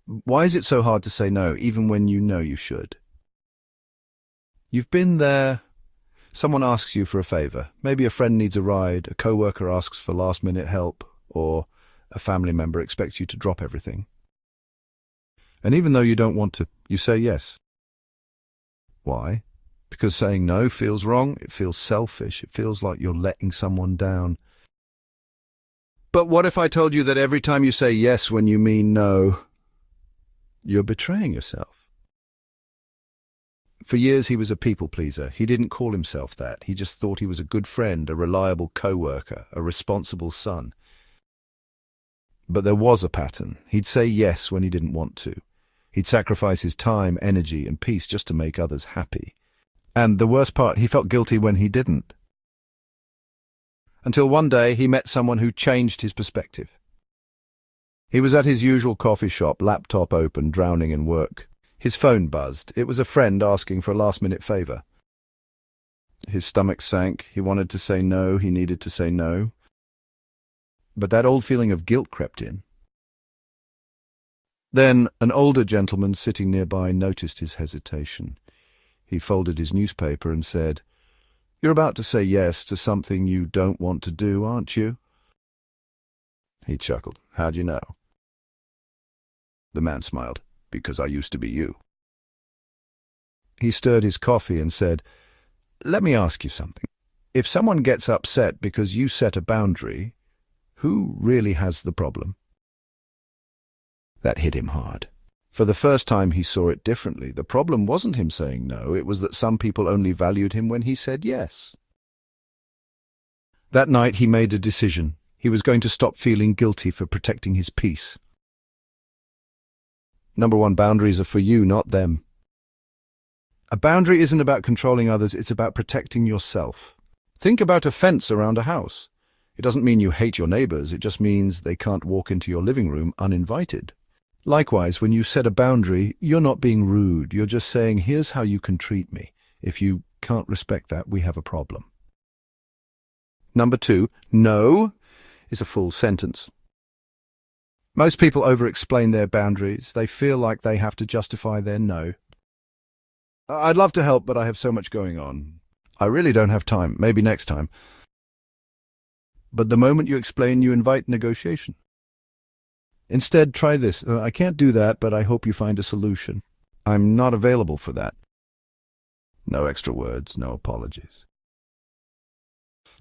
Why is it so hard to say no, even when you know you should? You've been there. Someone asks you for a favor. Maybe a friend needs a ride, a coworker asks for last-minute help, or a family member expects you to drop everything. And even though you don't want to, you say yes. Why? Because saying no feels wrong, it feels selfish, it feels like you're letting someone down. But what if I told you that every time you say yes when you mean no, you're betraying yourself? For years he was a people pleaser. He didn't call himself that. He just thought he was a good friend, a reliable coworker, a responsible son. But there was a pattern. He'd say yes when he didn't want to. He'd sacrifice his time, energy, and peace just to make others happy. And the worst part, he felt guilty when he didn't. Until one day he met someone who changed his perspective. He was at his usual coffee shop, laptop open, drowning in work. His phone buzzed. It was a friend asking for a last-minute favor. His stomach sank. He wanted to say no. He needed to say no. But that old feeling of guilt crept in. Then an older gentleman sitting nearby noticed his hesitation. He folded his newspaper and said, "You're about to say yes to something you don't want to do, aren't you?" He chuckled. "How'd you know?" The man smiled. "Because I used to be you." He stirred his coffee and said, "Let me ask you something. If someone gets upset because you set a boundary, who really has the problem?" That hit him hard. For the first time he saw it differently. The problem wasn't him saying no, it was that some people only valued him when he said yes. That night he made a decision. He was going to stop feeling guilty for protecting his peace. Number one, boundaries are for you, not them. A boundary isn't about controlling others, it's about protecting yourself. Think about a fence around a house. It doesn't mean you hate your neighbors, it just means they can't walk into your living room uninvited. Likewise, when you set a boundary, you're not being rude, you're just saying, here's how you can treat me. If you can't respect that, we have a problem. Number two, no is a full sentence. Most people over-explain their boundaries. They feel like they have to justify their no. "I'd love to help, but I have so much going on. I really don't have time. Maybe next time." But the moment you explain, you invite negotiation. Instead, try this. "I can't do that, but I hope you find a solution. I'm not available for that." No extra words, no apologies.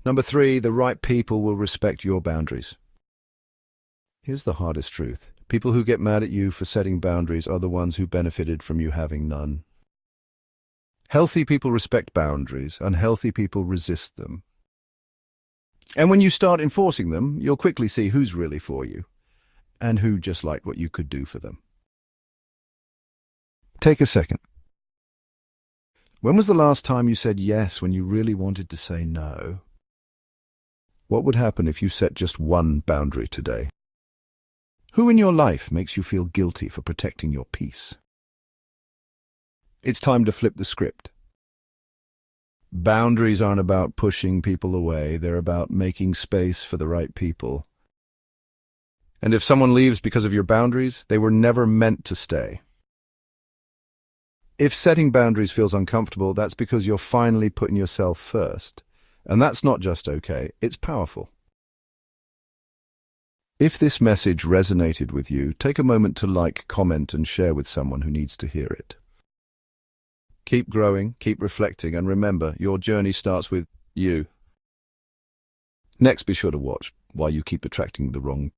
Number three, the right people will respect your boundaries. Here's the hardest truth. People who get mad at you for setting boundaries are the ones who benefited from you having none. Healthy people respect boundaries. Unhealthy people resist them. And when you start enforcing them, you'll quickly see who's really for you and who just liked what you could do for them. Take a second. When was the last time you said yes when you really wanted to say no? What would happen if you set just one boundary today? Who in your life makes you feel guilty for protecting your peace? It's time to flip the script. Boundaries aren't about pushing people away, they're about making space for the right people. And if someone leaves because of your boundaries, they were never meant to stay. If setting boundaries feels uncomfortable, that's because you're finally putting yourself first. And that's not just okay, it's powerful. If this message resonated with you, take a moment to like, comment, and share with someone who needs to hear it. Keep growing, keep reflecting, and remember, your journey starts with you. Next, be sure to watch Why You Keep Attracting the Wrong